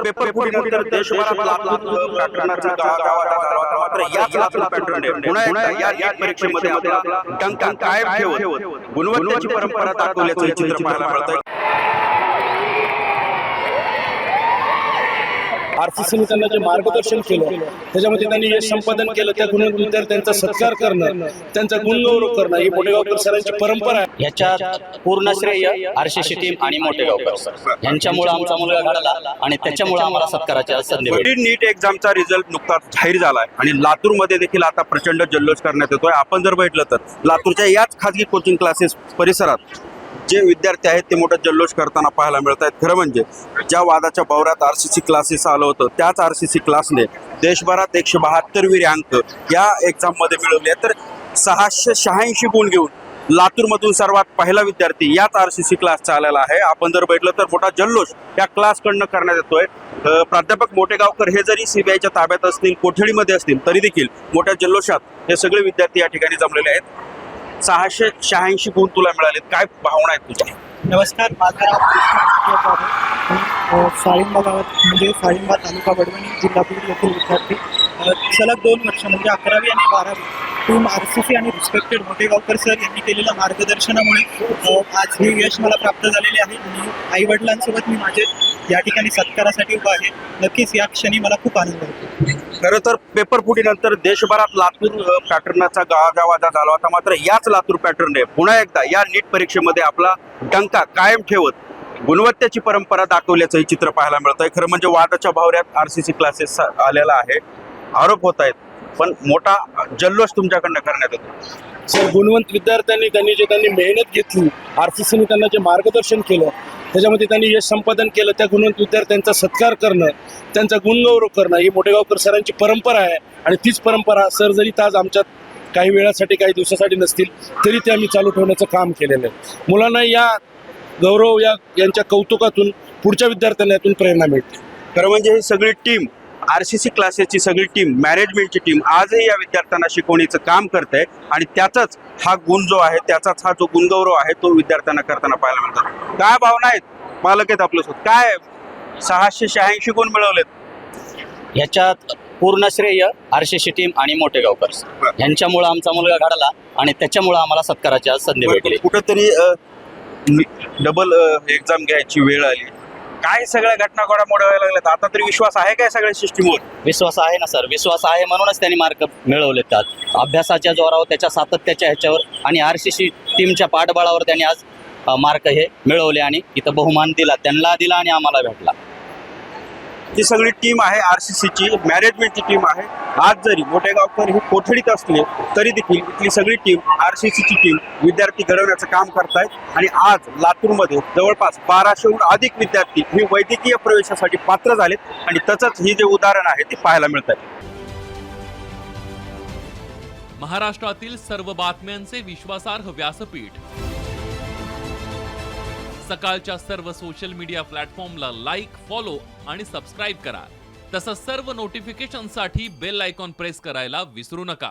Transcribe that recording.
Paper फुटीनंतर देशभरात लातूर पॅटर्नचा गावागावात झाला होता. मात्र याच लातूर पॅटर्नने पुन्हा एकदा या नीट परीक्षेमध्ये आपला डंका कायम ठेवत गुणवत्तेची परंपरा दाखवल्याचं चित्र पाहायला मिळतंय. आरसीसीने त्यांना जे मार्गदर्शन केलं त्याच्यामध्ये त्यांनी यश संपादन केलं. त्या गुणवंत विद्यार्थ्यांचा सत्कार करणं, त्यांचा गुणगौरव करणं ही मोठेगावकर सरांची परंपरा आहे. याच्यात पूर्ण श्रेय आरसीसी टीम आणि मोठेगावकर सर यांच्यामुळे आमचा मुलगा घडला आणि त्याच्यामुळे आम्हाला सत्काराची संधी मिळाली. नीट एक्झामचा रिझल्ट नुकताच जाहीर झालाय आणि लातूरमध्ये देखील आता प्रचंड जल्लोष करण्यात येतोय. आपण जर बघितलं तर लातूरच्या याच खाजगी कोचिंग क्लासेस परिसरात जे विद्यार्थी आहेत ते मोठा जल्लोष करताना पाहायला मिळत आहेत. खरं म्हणजे ज्या वादाच्या भोवऱ्यात आरसीसी क्लासेस आलं होतं त्याच आरसीसी क्लासने देशभरात 172वी रँक या एक्झाममध्ये मिळवली आहे. तर 686 गुण घेऊन लातूरमधून सर्वात पहिला विद्यार्थी याच आरसीसी क्लासचा आलेला आहे. आपण जर बघितलं तर मोठा जल्लोष या क्लासकडनं करण्यात येतोय. प्राध्यापक मोठेगावकर हे जरी सीबीआयच्या ताब्यात असतील, कोठडीमध्ये असतील, तरी देखील मोठ्या जल्लोषात हे सगळे विद्यार्थी या ठिकाणी जमलेले आहेत. 686 गुण तुला मिळालेत, काय भावना आहेत तुझ्या? नमस्कार, माझं नाव साळिंबा गावात म्हणजे साळिंबा तालुका वडवणी जिल्हा बीड येथील विद्यार्थी सलग 2 वर्ष म्हणजे 11वी आणि 12वी टीम आरसीसी आणि रिस्पेक्टेड मोठेगावकर सर यांनी केलेल्या मार्गदर्शनामुळे आज हे यश मला प्राप्त झालेले आहे आणि आईवडिलांसोबत मी माझे या ठिकाणी सत्कारासाठी उभा आहे. नक्कीच या क्षणी मला खूप आनंद होतो. खरं तर पेपर फुटीनंतर देशभरात लातूर पॅटर्नचा गावागावात झाला होता. मात्र याच लातूर पॅटर्नने पुन्हा एकदा या नीट परीक्षेमध्ये आपला डंका कायम ठेवत गुणवत्तेची परंपरा दाखवल्याचंही चित्र पाहायला मिळतंय. खरं म्हणजे वादाच्या भोवऱ्यात आरसीसी क्लासेस आलेला आहे, आरोप होत आहेत, पण मोठा जल्लोष तुमच्याकडनं करण्यात येतो. सर, गुणवंत विद्यार्थ्यांनी त्यांनी मेहनत घेतली. आरसीसीने त्यांना जे मार्गदर्शन केलं त्याच्यामध्ये त्यांनी यश संपादन केलं. त्या गुणवंत विद्यार्थ्यांचा सत्कार करणं, त्यांचा गुणगौरव करणं ही मोठेगावकर सरांची परंपरा आहे. आणि तीच परंपरा सर जरी आज आमच्यात काही वेळासाठी काही दिवसासाठी नसतील तरी ते आम्ही चालू ठेवण्याचं काम केलेलं आहे. मुलांना या गौरव यांच्या कौतुकातून पुढच्या विद्यार्थ्यांना यातून प्रेरणा मिळते. खरं म्हणजे ही सगळी टीम आरसीसी क्लासेसची सगळी टीम, मॅनेजमेंटची टीम आजही या विद्यार्थ्यांना शिकवण्याचं काम करते आणि त्याचाच हा गुण जो आहे, त्याचाच हा जो गुणगौरव आहे तो विद्यार्थ्यांना करताना पाहायला मिळतात. काय भावना आहेत मालक आहेत आपल्यासोबत? काय 686 गुण मिळवलेत? याच्यात पूर्ण श्रेय आरसीसी टीम आणि मोठेगावकर सर यांच्यामुळे आमचा मुलगा घडला आणि त्याच्यामुळे आम्हाला सत्काराची संधी मिळाली. कुठेतरी डबल एक्झाम घ्यायची वेळ आली, काय सगळ्या घटना घडामोडी व्हायला लागल्यात. आता तरी विश्वास आहे काय सगळ्या सिस्टीमवर? विश्वास आहे ना सर, विश्वास आहे म्हणूनच त्यांनी मार्क मिळवले. त्यात अभ्यासाच्या जोरावर, त्याच्या सातत्याच्या ह्याच्यावर आणि आरसीसी टीमच्या पाठबळावर त्यांनी आज मार्क हे मिळवले आणि इथं बहुमान दिला, त्यांना दिला आणि आम्हाला भेटला. ही सगळी टीम आहे आरसीसीची, मॅनेजमेंटची टीम आहे. आज जरी मोठेगावकर हे कोठडीत असले तरी देखील इथली सगळी टीम, आरसीसीची टीम विद्यार्थी घडवण्याचं काम करतायत. आणि आज लातूरमध्ये जवळपास 1200हून अधिक विद्यार्थी हे वैद्यकीय प्रवेशासाठी पात्र झालेत आणि तसंच ही जे उदाहरण आहे ते पाहायला मिळत आहे. महाराष्ट्रातील सर्व बातम्यांचे विश्वासार्ह व्यासपीठ, सकाळच्या सर्व सोशल मीडिया प्लॅटफॉर्मला लाईक, फॉलो आणि सबस्क्राईब करा. तसंच सर्व नोटिफिकेशनसाठी बेल आयकॉन प्रेस करायला विसरू नका.